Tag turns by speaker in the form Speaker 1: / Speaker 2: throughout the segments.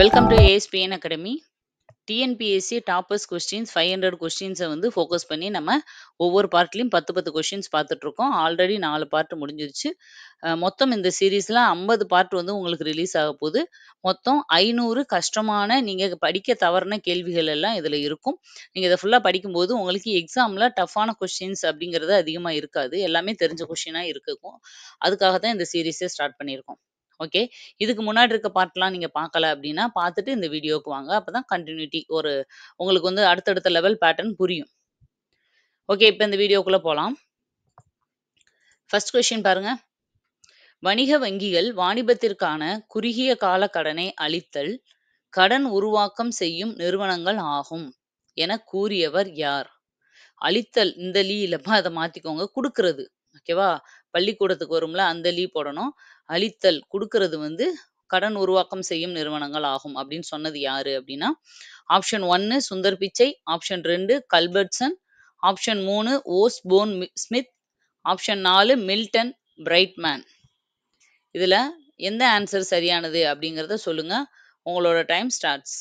Speaker 1: Welcome to ASPN academy. TNPSC toppers questions 500 கொஸ்டின்ஸை வந்து focus பண்ணி நம்ம ஒவ்வொரு பார்ட்லையும் 10 கொஸ்டின்ஸ் பார்த்துட்டு இருக்கோம். ஆல்ரெடி 4 பார்ட் முடிஞ்சிருச்சு. மொத்தம் இந்த சீரீஸ்ல 50 பார்ட் வந்து உங்களுக்கு ரிலீஸ் ஆக போகுது. மொத்தம் 500 கஷ்டமான நீங்க படிக்க தவறுன கேள்விகள் எல்லாம் இதுல இருக்கும். நீங்க இதை ஃபுல்லா படிக்கும்போது உங்களுக்கு எக்ஸாம்ல டஃப்பான கொஸ்டின்ஸ் அப்படிங்கிறது அதிகமா இருக்காது. எல்லாமே தெரிஞ்ச கொஸ்டினா இருக்கும். அதுக்காக தான் இந்த சீரீஸை ஸ்டார்ட் பண்ணியிருக்கோம். ஓகே. இதுக்கு முன்னாடி இருக்க பார்ட்லாம் நீங்க பார்க்கல அப்படின்னா, பார்த்துட்டு இந்த வீடியோவுக்கு வாங்க. அப்பதான் கன்டினியூட்டி உங்களுக்கு வந்து அடுத்தடுத்த லெவல் பேட்டர்ன் புரியும். ஓகே. இப்ப இந்த வீடியோக்குள்ள போலாம். ஃபர்ஸ்ட் கொஸ்டின் பாருங்க. வணிக வங்கிகள் வாணிபத்திற்கான குறுகிய கால கடனை அளித்தல், கடன் உருவாக்கம் செய்யும் நிறுவனங்கள் ஆகும் என கூறியவர் யார்? அளித்தல் இந்த லீ இல்லப்பா, அதை மாத்திக்கோங்க. குடுக்கிறது. ஓகேவா? பள்ளிக்கூடத்துக்கு வரும்ல, அந்த லீ போடணும். அளித்தல் குடுக்கிறது வந்து கடன் உருவாக்கம் செய்யும் நிறுவனங்கள் ஆகும் அப்படின்னு சொன்னது யாரு அப்படின்னா, option 1 Sundar Pichai, option 2 Culbertson, option 3 Osborne Smith, option 4 Milton Friedman. இதுல எந்த ஆன்சர் சரியானது அப்படிங்கறத சொல்லுங்க. உங்களோட டைம் ஸ்டார்ட்ஸ்.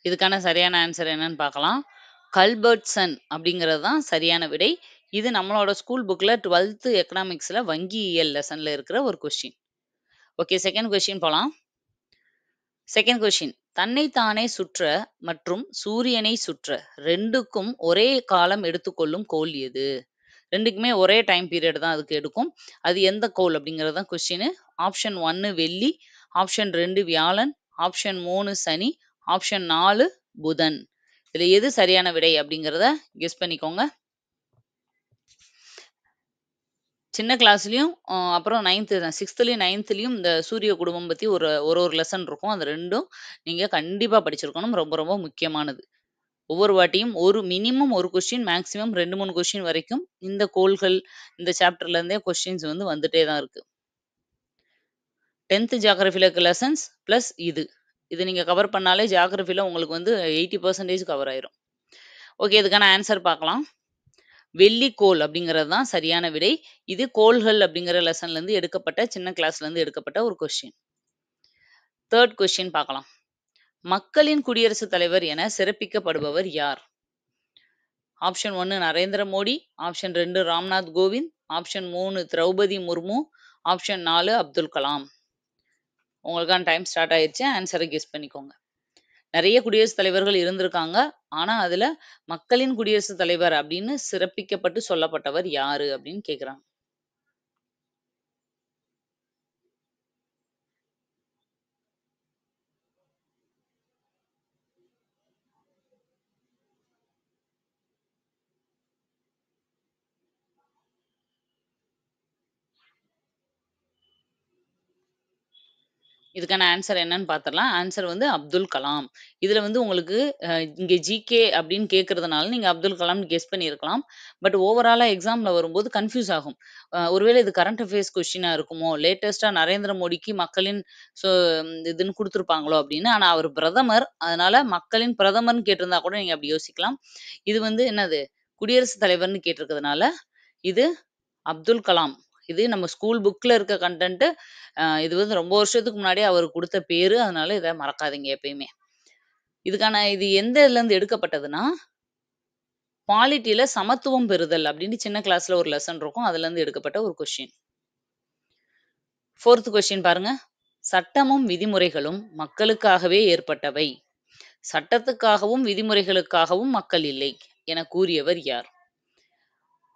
Speaker 1: இதுக்கான சரியான ஆன்சர் என்னன்னு பார்க்கலாம். கல்பர்ட்சன் அப்படிங்கிறது தான் சரியான விடை. இது நம்மளோட ஸ்கூல் புக்ல 12th எக்கனாமிக்ஸ்ல வங்கியியல் லெசன்ல இருக்கிற ஒரு கொஸ்டின். ஓகே, செகண்ட் கொஸ்டின் போலாம். Second question. தன்னைத்தானே சுற்ற மற்றும் சூரியனை சுற்ற ரெண்டுக்கும் ஒரே காலம் எடுத்துக்கொள்ளும் கோள் எது? ரெண்டுக்குமே ஒரே டைம் பீரியட் தான் அதுக்கு எடுக்கும். அது எந்த கோள் அப்படிங்கிறது தான் கொஸ்டின். ஆப்ஷன் 1 வெள்ளி, ஆப்ஷன் 2 வியாழன், ஆப்ஷன் 3 சனி, ஆப்ஷன் 4 புதன். இதுல எது சரியான விடை அப்படிங்கிறத கெஸ் பண்ணிக்கோங்க. சின்ன கிளாஸ்லயும் அப்புறம் 6th 9th இந்த சூரிய குடும்பம் பத்தி ஒரு ஒரு லெசன் இருக்கும். அது ரெண்டும் நீங்க கண்டிப்பா படிச்சிருக்கணும். ரொம்ப ரொம்ப முக்கியமானது. ஒவ்வொரு வாட்டியும் மினிமம் ஒரு கொஸ்டின், மேக்ஸிமம் 2, 3 கொஸ்டின் வரைக்கும் இந்த கோள்கள் இந்த சாப்டர்ல இருந்தே கொஸ்டின்ஸ் வந்து வந்துட்டே தான் இருக்கு. 10th ஜியோகிராஃபில இருக்க லெசன்ஸ் பிளஸ் இது நீங்க கவர் பண்ணாலே ஜியோகிராஃபில உங்களுக்கு வந்து 80% கவர் ஆயிரும். ஓகே, இதுக்கான ஆன்சர் பார்க்கலாம். வெள்ளிக்கோள் அப்படிங்கிறது தான் சரியான விடை. இது கோள்கள் அப்படிங்கிற லெசன்ல இருந்து எடுக்கப்பட்ட, சின்ன கிளாஸ்ல இருந்து எடுக்கப்பட்ட ஒரு கொஸ்டின். தேர்ட் கொஸ்டின் பார்க்கலாம். மக்களின் குடியரசுத் தலைவர் என சிறப்பிக்கப்படுபவர் யார்? Option 1 Narendra Modi, option 2 Ramnath Kovind, option 3 Droupadi Murmu, option 4 Abdul Kalam. உங்களுக்கான டைம் ஸ்டார்ட் ஆயிடுச்சு. ஆன்சரை கெஸ் பண்ணிக்கோங்க. நிறைய குடியரசுத் தலைவர்கள் இருந்திருக்காங்க. ஆனா அதுல மக்களின் குடியரசுத் தலைவர் அப்படின்னு சிறப்பிக்கப்பட்டு சொல்லப்பட்டவர் யாரு அப்படின்னு கேக்குறாங்க. இதுக்கான ஆன்சர் என்னன்னு பார்த்துடலாம். ஆன்சர் வந்து அப்துல் கலாம். இதுல வந்து உங்களுக்கு இங்க ஜிகே அப்படின்னு கேட்கறதுனால நீங்க அப்துல் கலாம்னு கெஸ் பண்ணியிருக்கலாம். பட் ஓவராலா எக்ஸாம்ல வரும்போது கன்ஃப்யூஸ் ஆகும். ஒருவேளை இது கரண்ட் அஃபேர்ஸ் கொஸ்டினா இருக்குமோ, லேட்டஸ்டா நரேந்திர மோடிக்கு மக்களின் சோ இதுன்னு குடுத்துருப்பாங்களோ அப்படின்னு. ஆனா அவர் பிரதமர். அதனால மக்களின் பிரதமர்ன்னு கேட்டிருந்தா கூட நீங்க அப்படி யோசிக்கலாம். இது வந்து என்னது? குடியரசுத் தலைவர்ன்னு கேட்டிருக்கிறதுனால இது அப்துல் கலாம். இது நம்ம ஸ்கூல் புக்ல இருக்க கன்டென்ட். இது வந்து ரொம்ப வருஷத்துக்கு முன்னாடியே அவரு குடுத்த பேரு. அதனால இத மறக்காதீங்க எப்பயுமே. இது எந்த இதுலருந்து எடுக்கப்பட்டதுன்னா, பாலிட்டில சமத்துவம் பெறுதல் அப்படின்னு சின்ன கிளாஸ்ல ஒரு லெசன் இருக்கும். அதுலருந்து எடுக்கப்பட்ட ஒரு கொஸ்டின். 4th கொஸ்டின் பாருங்க. சட்டமும் விதிமுறைகளும் மக்களுக்காகவே ஏற்பட்டவை. சட்டத்துக்காகவும் விதிமுறைகளுக்காகவும் மக்கள் இல்லை என கூறியவர் யார்?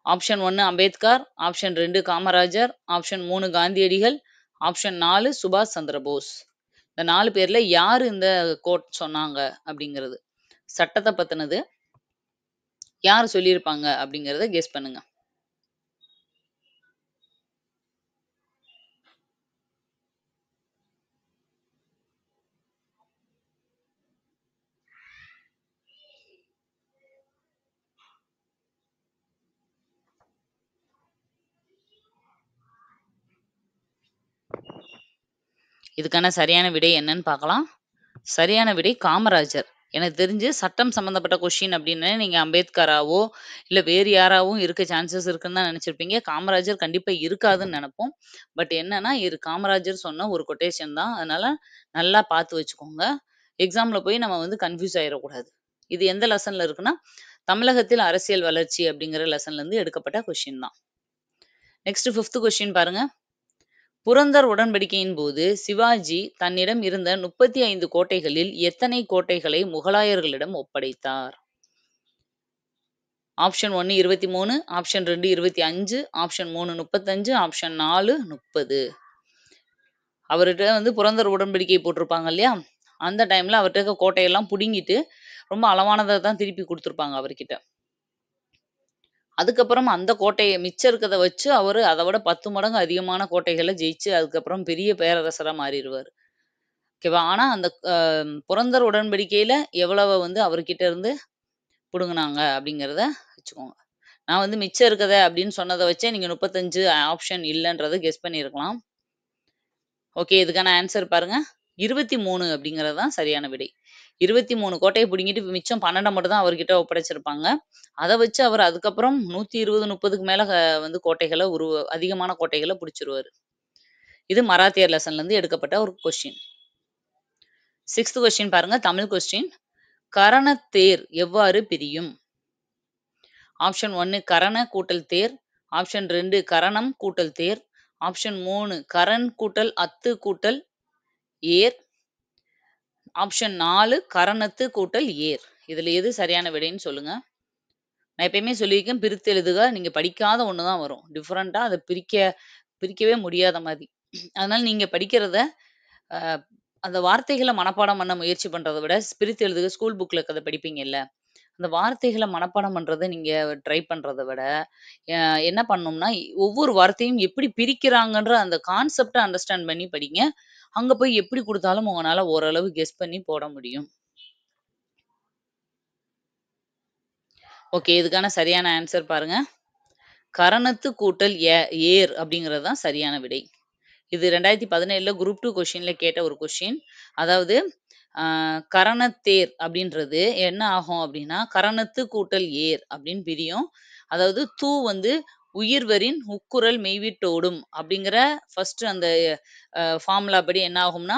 Speaker 1: Option 1 Ambedkar, option 2 Kamarajar, option 3 காந்தியடிகள், ஆப்ஷன் 4 சுபாஷ் சந்திர போஸ். இந்த 4 பேர்ல யாரு இந்த கோட் சொன்னாங்க அப்படிங்கிறது. சட்டத்த பத்தினது. யார் சொல்லியிருப்பாங்க அப்படிங்கிறத கெஸ் பண்ணுங்க. இதுக்கான சரியான விடை என்னன்னு பார்க்கலாம். சரியான விடை காமராஜர். எனக்கு தெரிஞ்சு சட்டம் சம்மந்தப்பட்ட கொஸ்டின் அப்படின்னு நீங்க அம்பேத்கராவோ, இல்ல வேறு யாராவும் இருக்க சான்சஸ் இருக்குன்னு தான் நெனச்சிருப்பீங்க. காமராஜர் கண்டிப்பா இருக்காதுன்னு நெனப்போம். பட் என்னன்னா, இது காமராஜர் சொன்ன ஒரு கொட்டேஷன் தான். அதனால நல்லா பார்த்து வச்சுக்கோங்க. எக்ஸாம்ல போய் நம்ம வந்து கன்ஃப்யூஸ் ஆயிறக்கூடாது. இது எந்த லெசன்ல இருக்குன்னா, தமிழகத்தில் அரசியல் வளர்ச்சி அப்படிங்கிற லெசன்லேருந்து எடுக்கப்பட்ட கொஸ்டின் தான். நெக்ஸ்ட் 5th கொஸ்டின் பாருங்க. புரந்தர் உடன்படிக்கையின் போது சிவாஜி தன்னிடம் இருந்த 35 கோட்டைகளில் எத்தனை கோட்டைகளை முகலாயர்களிடம் ஒப்படைத்தார்? Option 1 23, option 2 25, option 3 35, option 4 30. அவர்கிட்ட வந்து புரந்தர் உடன்படிக்கை போட்டிருப்பாங்க இல்லையா? அந்த டைம்ல அவர்கிட்ட இருக்க கோட்டையெல்லாம் புடுங்கிட்டு ரொம்ப அளவானதை தான் திருப்பி கொடுத்துருப்பாங்க அவர்கிட்ட. அதுக்கப்புறம் அந்த கோட்டைய மிச்சம் இருக்கிறத வச்சு அவரு அதை விட 10 மடங்கு அதிகமான கோட்டைகளை ஜெயிச்சு அதுக்கப்புறம் பெரிய பேரரசரா மாறிடுவார். ஓகேவா? ஆனா அந்த புரந்தர் உடன்படிக்கையில எவ்வளவு வந்து அவர்கிட்ட இருந்து புடுங்குனாங்க அப்படிங்கிறத வச்சுக்கோங்க. நான் வந்து மிச்சம் இருக்கத அப்படின்னு சொன்னதை வச்சே நீங்க 35 ஆப்ஷன் இல்லைன்றதை கெஸ் பண்ணியிருக்கலாம். ஓகே, இதுக்கான ஆன்சர் பாருங்க. 23 அப்படிங்கிறது தான் சரியான விடை. 23 கோட்டையை பிடுங்கிட்டு மிச்சம் 12 மட்டும் தான் அவர்கிட்ட ஒப்படைச்சிருப்பாங்க. அதை வச்சு அவர் அதுக்கப்புறம் 120, 30க்கு மேல வந்து கோட்டைகளை அதிகமான கோட்டைகளை பிடிச்சிருவாரு. இது மராத்தியர் லெசன்ல இருந்து எடுக்கப்பட்ட ஒரு கொஸ்டின். 6th கொஸ்டின் பாருங்க, தமிழ் கொஸ்டின். கரணத்தேர் எவ்வாறு பிரியும்? ஆப்ஷன் 1 கரண கூட்டல் தேர், ஆப்ஷன் 2 கரணம் கூட்டல் தேர், ஆப்ஷன் 3 கரண் கூட்டல் அத்து கூட்டல் ஏர், ஆப்ஷன் 4 கரணத்து கூட்டல் ஏர். இதுல எது சரியான விடைன்னு சொல்லுங்க. நான் எப்பயுமே சொல்லியிருக்கேன், பிரித்து எழுதுக. நீங்க படிக்காத ஒண்ணு தான் வரும். டிஃபரெண்டா அதை பிரிக்கவே முடியாத மாதிரி. அதனால நீங்க படிக்கிறத அ அந்த வார்த்தைகளை மனப்பாடம் பண்ண முயற்சி பண்றத விட, பிரித்து எழுதுக ஸ்கூல் புக்ல இருக்கிறத படிப்பீங்கல்ல, அந்த வார்த்தைகளை மனப்பாடம் பண்றத நீங்க ட்ரை பண்றத விட, அ என்ன பண்ணணும்னா, ஒவ்வொரு வார்த்தையும் எப்படி பிரிக்கிறாங்கன்ற அந்த கான்செப்ட அண்டர்ஸ்டாண்ட் பண்ணி படிங்க. அங்க போய் எப்படி குடுத்தாலும் உங்கனால ஓரளவு கெஸ் பண்ணி போட முடியும். ஓகே, இதுக்கான சரியான ஆன்சர் பாருங்க. கரணத்து கூட்டல் ஏர் அப்படிங்கிறது தான் சரியான விடை. இது 2017 குரூப் 2 கொஸ்டின்ல கேட்ட ஒரு கொஸ்டின். அதாவது கரணத்தேர் அப்படின்றது என்ன ஆகும் அப்படின்னா, கரணத்து கூட்டல் ஏர் அப்படின்னு பிரியும். அதாவது தூ வந்து உயிர்வரின் உக்குரல் மெய்விட்டோடும் அப்படிங்கிற ஃபர்ஸ்ட் அந்த ஃபார்முலா படி என்ன ஆகும்னா,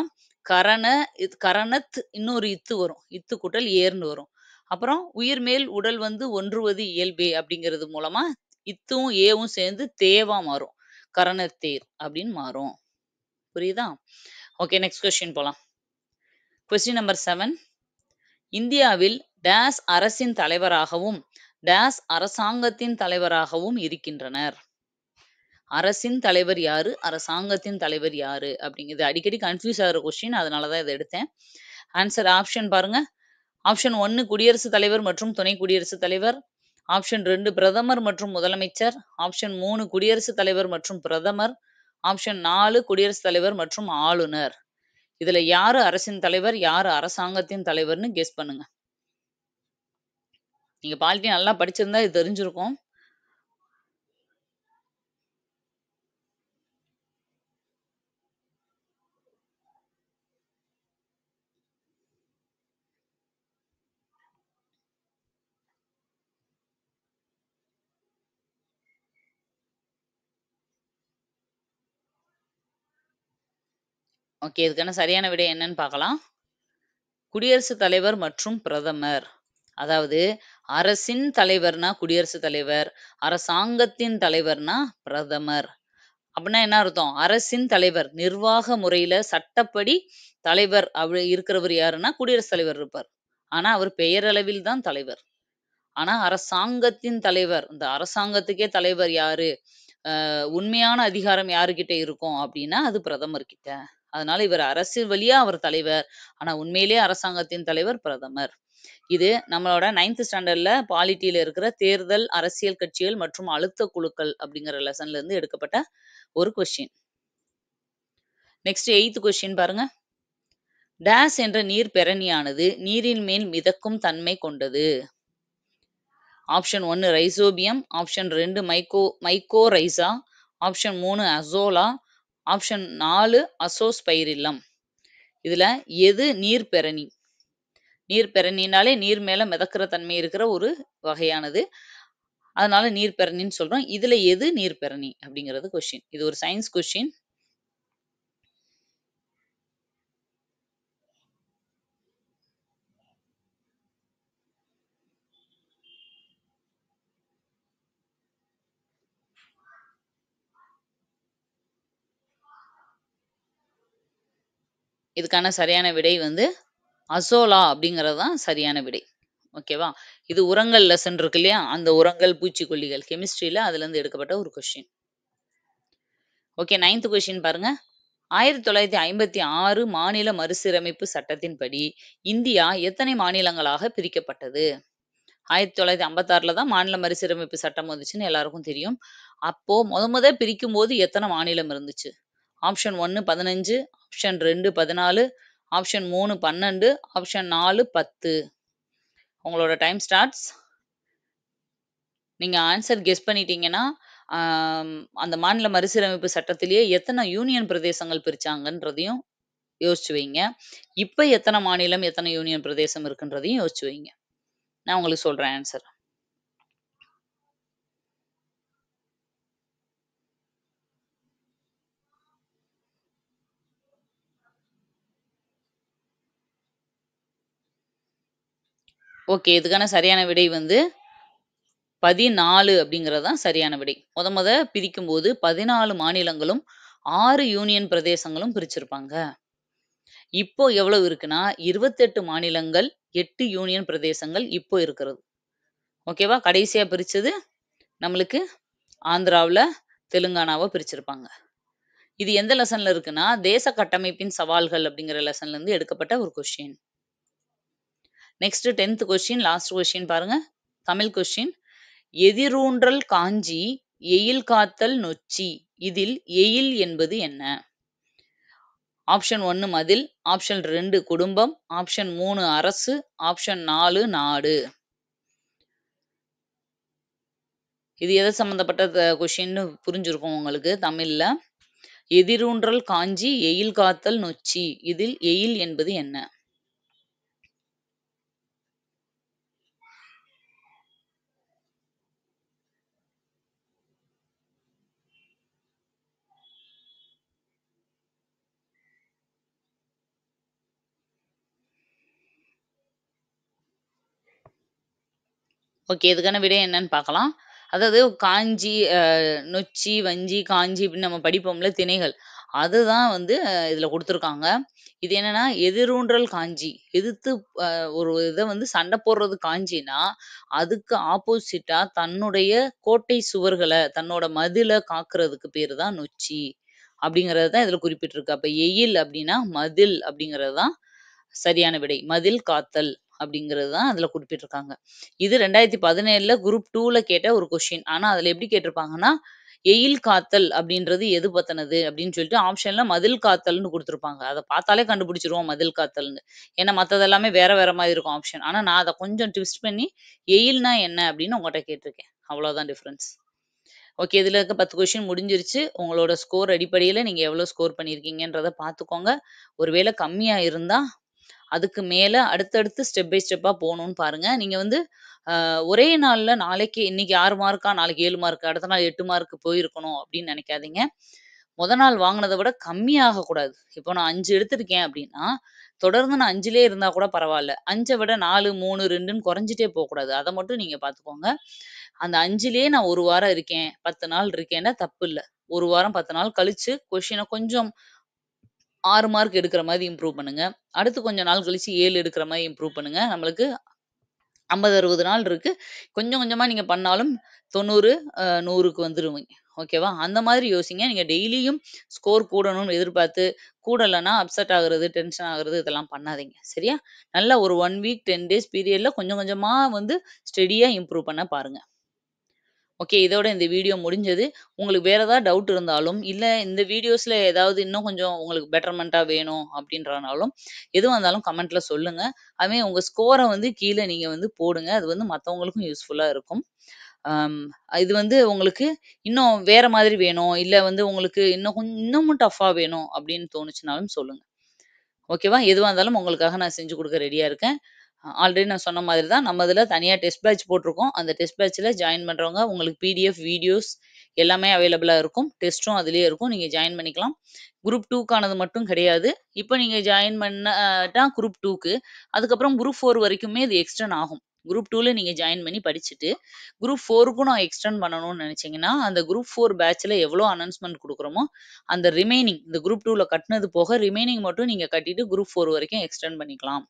Speaker 1: கரணத் இன்னொரு இத்து வரும். இத்து கூட்டல் ஏர்ன்னு வரும். அப்புறம் உயிர் மேல் உடல் வந்து ஒன்றுவது இயல்பே அப்படிங்கிறது மூலமா இத்தும் ஏவும் சேர்ந்து தேவா மாறும். கரணத்தேர் அப்படின்னு மாறும். புரியுதா? ஓகே, நெக்ஸ்ட் கொஸ்டின் போலாம். Question number 7. இந்தியாவில் டேஸ் அரசின் தலைவராகவும் டேஸ் அரசாங்கத்தின் தலைவராகவும் இருக்கின்றனர். அரசின் தலைவர் யாரு, அரசாங்கத்தின் தலைவர் யாரு அப்படிங்கிறது அடிக்கடி கன்ஃபியூஸ் ஆகிற கொஸ்டின். அதனால தான் இதை எடுத்தேன். ஆன்சர் ஆப்ஷன் பாருங்க. ஆப்ஷன் 1 குடியரசுத் தலைவர் மற்றும் துணை குடியரசுத் தலைவர், ஆப்ஷன் 2 பிரதமர் மற்றும் முதலமைச்சர், ஆப்ஷன் 3 குடியரசுத் தலைவர் மற்றும் பிரதமர், ஆப்ஷன் 4 குடியரசுத் தலைவர் மற்றும் ஆளுநர். இதுல யாரு அரசின் தலைவர், யாரு அரசாங்கத்தின் தலைவர்னு கெஸ் பண்ணுங்க. நீங்க பாலிட்டி நல்லா படிச்சிருந்தா இது தெரிஞ்சிருக்கும். ஓகே, இதுக்கான சரியான விடை என்னன்னு பார்க்கலாம். குடியரசுத் தலைவர் மற்றும் பிரதமர். அதாவது அரசின் தலைவர்னா குடியரசுத் தலைவர், அரசாங்கத்தின் தலைவர்னா பிரதமர். அப்படின்னா என்ன அர்த்தம்? அரசின் தலைவர் நிர்வாக முறையில சட்டப்படி தலைவர் அப்படி இருக்கிறவர் யாருன்னா குடியரசுத் தலைவர் இருப்பார். ஆனா அவர் பெயரளவில் தான் தலைவர். ஆனா அரசாங்கத்தின் தலைவர், இந்த அரசாங்கத்துக்கே தலைவர் யாரு? உண்மையான அதிகாரம் யாருகிட்ட இருக்கும் அப்படின்னா அது பிரதமர் கிட்ட. அதனால இவர் அரசு வழியா அவர் தலைவர். ஆனா உண்மையிலேயே அரசாங்கத்தின் தலைவர் பிரதமர். இது நம்மளோட 9th ஸ்டாண்டர்ட்ல பாலிட்டியில இருக்கிற தேர்தல், அரசியல் கட்சிகள் மற்றும் அழுத்த குழுக்கள் அப்படிங்கிற லெசன்ல இருந்து எடுக்கப்பட்ட ஒரு கொஸ்டின். நெக்ஸ்ட் 8th கொஸ்டின் பாருங்க. டேஸ் என்ற நீர் பெரணியானது நீரின் மேல் மிதக்கும் தன்மை கொண்டது. Option 1 rhizobium, option 2 mycorrhiza, option 3 azolla, option 4 azospirillum. இதுல எது நீர்ப்பெரணி? நீர்ப்பெரணினாலே நீர் மேல மிதக்கிற தன்மை இருக்கிற ஒரு வகையானது. அதனால நீர்ப்பெரணின்னு சொல்றோம். இதுல எது நீர்ப்பெரணி? அப்படிங்கிறது கொஸ்டின். இது ஒரு சயின்ஸ் கொஸ்டின். இதுக்கான சரியான விடை வந்து அசோலா அப்படிங்கிறது தான் சரியான விடை. ஓகேவா? இது உரங்கள் லெசன் இருக்கு இல்லையா? அந்த உரங்கள், பூச்சிக்கொல்லிகள் கெமிஸ்ட்ரியில அதுலருந்து எடுக்கப்பட்ட ஒரு கொஸ்டின். ஓகே 9th கொஸ்டின் பாருங்க. 1956 மாநில மறுசீரமைப்பு சட்டத்தின்படி இந்தியா எத்தனை மாநிலங்களாக பிரிக்கப்பட்டது? 1956ல தான் மாநில மறுசீரமைப்பு சட்டம் வந்துச்சுன்னு எல்லாருக்கும் தெரியும். அப்போ முத பிரிக்கும்போது எத்தனை மாநிலம் இருந்துச்சு? Option 1 15, option 2 14, option 3 12, option 4 10. உங்களோட டைம் ஸ்டார்ட்ஸ். நீங்க ஆன்சர் கெஸ் பண்ணிட்டீங்கன்னா, அந்த மாநில மறுசீரமைப்பு சட்டத்திலேயே எத்தனை யூனியன் பிரதேசங்கள் பிரிச்சாங்கன்றதையும் யோசிச்சு வைங்க. இப்ப எத்தனை மாநிலம், எத்தனை யூனியன் பிரதேசம் இருக்குன்றதையும் யோசிச்சு வைங்க. நான் உங்களுக்கு சொல்றேன் ஆன்சர். ஓகே. இதுக்கான சரியான விடை வந்து 14 அப்படிங்கிறது தான் சரியான விடை. மொத பிரிக்கும்போது 14 மாநிலங்களும், 6 யூனியன் பிரதேசங்களும் பிரிச்சிருப்பாங்க. இப்போ எவ்வளவு இருக்குன்னா, 28 மாநிலங்கள், 8 யூனியன் பிரதேசங்கள் இப்போ இருக்கிறது. ஓகேவா? கடைசியா பிரிச்சது நம்மளுக்கு ஆந்திராவுல தெலுங்கானாவ பிரிச்சிருப்பாங்க. இது எந்த லெசன்ல இருக்குன்னா, தேச கட்டமைப்பின் சவால்கள் அப்படிங்கிற லெசன்ல இருந்து எடுக்கப்பட்ட ஒரு question. Next 10th question, last question பாருங்க. தமிழ் கொஸ்டின். எதிரூன்றல் காஞ்சி எயில் காத்தல் நொச்சி. இதில் எயில் என்பது என்ன? ஆப்ஷன் 1 மதில், ஆப்ஷன் 2 குடும்பம், ஆப்ஷன் 3 அரசு, ஆப்ஷன் 4 நாடு. இது எது சம்பந்தப்பட்ட கொஸ்டின்னு புரிஞ்சிருக்கும் உங்களுக்கு தமிழ்ல. எதிரூன்றல் காஞ்சி எயில் காத்தல் நொச்சி. இதில் எயில் என்பது என்ன? ஓகே. இதுக்கான விடை என்னன்னு பார்க்கலாம். அதாவது காஞ்சி, நொச்சி, வஞ்சி, காஞ்சி இப்படின்னு நம்ம படிப்போம்ல திணைகள். அதுதான் வந்து இதுல குடுத்துருக்காங்க. இது என்னன்னா, எதிரூன்றல் காஞ்சி. எதிர்த்து ஒரு இத வந்து சண்டை போடுறது காஞ்சின்னா, அதுக்கு ஆப்போசிட்டா தன்னுடைய கோட்டை சுவர்கள, தன்னோட மதில காக்குறதுக்கு பேரு தான் நொச்சி. அப்படிங்கிறது தான் இதுல குறிப்பிட்டிருக்கு. அப்ப எயில் அப்படின்னா மதில் அப்படிங்கிறது தான் சரியான விடை. மதில் காத்தல் அப்படிங்கிறது தான் அதுல குறிப்பிட்டிருக்காங்க. இது 2017ல குரூப் 2ல கேட்ட ஒரு கொஸ்டின். ஆனா அதுல எப்படி கேட்டிருப்பாங்கன்னா, எயில் காத்தல் அப்படின்றது எது பத்தினது அப்படின்னு சொல்லிட்டு ஆப்ஷன்ல மதில் காத்தல்னு குடுத்திருப்பாங்க. அத பார்த்தாலே கண்டுபிடிச்சுருவோம் மதில் காத்தல்னு. ஏன்னா மத்தது எல்லாமே வேற வேற மாதிரி இருக்கும் ஆப்ஷன். ஆனா நான் அத கொஞ்சம் ட்விஸ்ட் பண்ணி எயில்னா என்ன அப்படின்னு உங்கட்ட கேட்டிருக்கேன். அவ்வளோதான் டிஃபரன்ஸ். ஓகே. இதுல இருக்க 10 கொஸ்டின் முடிஞ்சிருச்சு. உங்களோட ஸ்கோர் அடிப்படையில நீங்க எவ்வளோ ஸ்கோர் பண்ணியிருக்கீங்கன்றத பார்த்துக்கோங்க. ஒருவேள கம்மியா இருந்தா அதுக்கு மேல அடுத்தடுத்து ஸ்டெப் பை ஸ்டெப்பா போணும்னு பாருங்க. நீங்க வந்து ஒரே நாள்ல நாளைக்கு இன்னைக்கு 6 மார்க்கா, நாளைக்கு 7 மார்க், அடுத்த நாள் 8 மார்க் போயிருக்கணும் அப்படின்னு நெனைக்காதீங்க. நாள் வாங்குனத விட கம்மியாக கூடாது. இப்போ நான் 5 எடுத்திருக்கேன் அப்படின்னா, தொடர்ந்து நான் 5லயே இருந்தா கூட பரவால்ல. 5 விட 4, 3, 2ன்னு குறைஞ்சுட்டே போக்கூடாது. அத மட்டும் நீங்க பார்த்துக்கோங்க. அந்த 5லயே நான் 1 வாரம் இருக்கேன், 10 நாள் இருக்கேன்னா தப்பு இல்ல. 1 வாரம் 10 நாள் கழிச்சு கொஸ்டின கொஞ்சம் 6 மார்க் எடுக்கிற மாரி இம்ப்ரூவ் பண்ணுங்க. அடுத்து கொஞ்ச நாள் கழிச்சு 7 எடுக்கிற மாரி இம்ப்ரூவ் பண்ணுங்க. நம்மளுக்கு 50, 60 நாள் இருக்கு. கொஞ்சம் கொஞ்சமா நீங்க பண்ணாலும் 90, 100க்கு வந்துருவீங்க. ஓகேவா? அந்த மாதிரி யோசிங்க. நீங்க டெய்லியும் ஸ்கோர் கூடணும்னு எதிர்பார்த்து, கூடலன்னா அப்செட் ஆகுறது, டென்ஷன் ஆகுறது இதெல்லாம் பண்ணாதீங்க. சரியா? நல்லா ஒரு 1 வீக் 10 டேஸ் பீரியட்ல கொஞ்சம் கொஞ்சமா வந்து ஸ்டெடியா இம்ப்ரூவ் பண்ண பாருங்க. ஓகே. இதோட இந்த வீடியோ முடிஞ்சது. உங்களுக்கு வேற ஏதாவது டவுட் இருந்தாலும், இல்ல இந்த வீடியோஸ்ல ஏதாவது இன்னும் கொஞ்சம் உங்களுக்கு பெட்டர்மென்ட்டா வேணும் அப்படின்றனாலும், எதுவா இருந்தாலும் கமெண்ட்ல சொல்லுங்க. அதுமாரி உங்க ஸ்கோர வந்து கீழ நீங்க வந்து போடுங்க. அது வந்து மத்தவங்களுக்கும் யூஸ்ஃபுல்லா இருக்கும். அம் இது வந்து உங்களுக்கு இன்னும் வேற மாதிரி வேணும், இல்ல வந்து உங்களுக்கு இன்னமும் டஃப்பா வேணும் அப்படின்னு தோணுச்சுனாலும் சொல்லுங்க. ஓகேவா? எதுவா இருந்தாலும் உங்களுக்காக நான் செஞ்சு குடுக்க ரெடியா இருக்கேன். ஆல்ரெடி நான் சொன்ன மாதிரி தான். நம்ம இதுல தனியா டெஸ்ட் பேட்ச் போட்டிருக்கோம். அந்த டெஸ்ட் பேட்ச்ல ஜாயின் பண்றவங்க உங்களுக்கு பிடிஎஃப், வீடியோஸ் எல்லாமே அவைலபிளா இருக்கும். டெஸ்ட்டும் அதிலேயே இருக்கும். நீங்க ஜாயின் பண்ணிக்கலாம். குரூப் 2க்கானது மட்டும் கிடையாது. இப்ப நீங்க ஜாயின் பண்ணட்டா குரூப் 2க்கு. அதுக்கப்புறம் குரூப் 4 வரைக்குமே இது எக்ஸ்டெண்ட் ஆகும். குரூப் 2ல நீங்க ஜாயின் பண்ணி படிச்சுட்டு, குரூப் 4க்கும் நான் எக்ஸ்டெண்ட் பண்ணணும்னு நினைச்சீங்கன்னா, அந்த குரூப் 4 பேட்ச்ல எவ்வளோ அனௌன்ஸ்மென்ட் குடுக்குறோமோ, அந்த ரிமைனிங் இந்த குரூப் 2ல கட்டுனது போக ரிமைனிங் மட்டும் நீங்க கட்டிட்டு குரூப் 4 வரைக்கும் எக்ஸ்டெண்ட் பண்ணிக்கலாம்.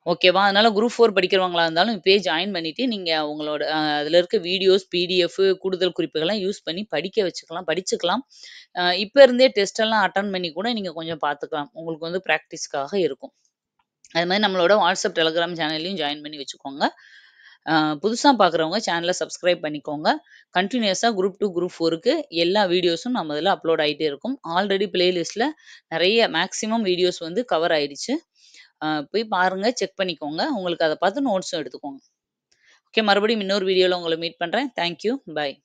Speaker 1: ஓகேவா? அதனால குரூப் 4 படிக்கிறவங்களா இருந்தாலும் இப்பயே ஜாயின் பண்ணிட்டு, நீங்க உங்களோட அதில இருக்க வீடியோஸ், பிடிஎஃப் கூடுதல் குறிப்புகள்லாம் யூஸ் பண்ணி படிக்க வச்சுக்கலாம் படிச்சுக்கலாம். இப்ப இருந்தே டெஸ்ட் எல்லாம் அட்டெண்ட் பண்ணி கூட நீங்க கொஞ்சம் பார்த்துக்கலாம். உங்களுக்கு வந்து பிராக்டிஸ்க்காக இருக்கும். அது மாரி நம்மளோட வாட்ஸ்அப், டெலகிராம் சேனல்லயும் ஜாயின் பண்ணி வச்சுக்கோங்க. அ புதுசா பார்க்குறவங்க சேனல சப்ஸ்கிரைப் பண்ணிக்கோங்க. கன்டினியூஸா குரூப் 2, குரூப் 4க்கு எல்லா வீடியோஸும் நம்ம இதுல அப்லோட் ஆயிட்டே இருக்கும். ஆல்ரெடி பிளேலிஸ்ட்ல நெறைய மேக்ஸிமம் வீடியோஸ் வந்து கவர் ஆயிடுச்சு. போய் பாருங்க, செக் பண்ணிக்கோங்க. உங்களுக்கு அத பார்த்து நோட்ஸும் எடுத்துக்கோங்க. ஓகே, மறுபடியும் இன்னொரு வீடியோல உங்கள மீட் பண்றேன். Thank you. பாய்.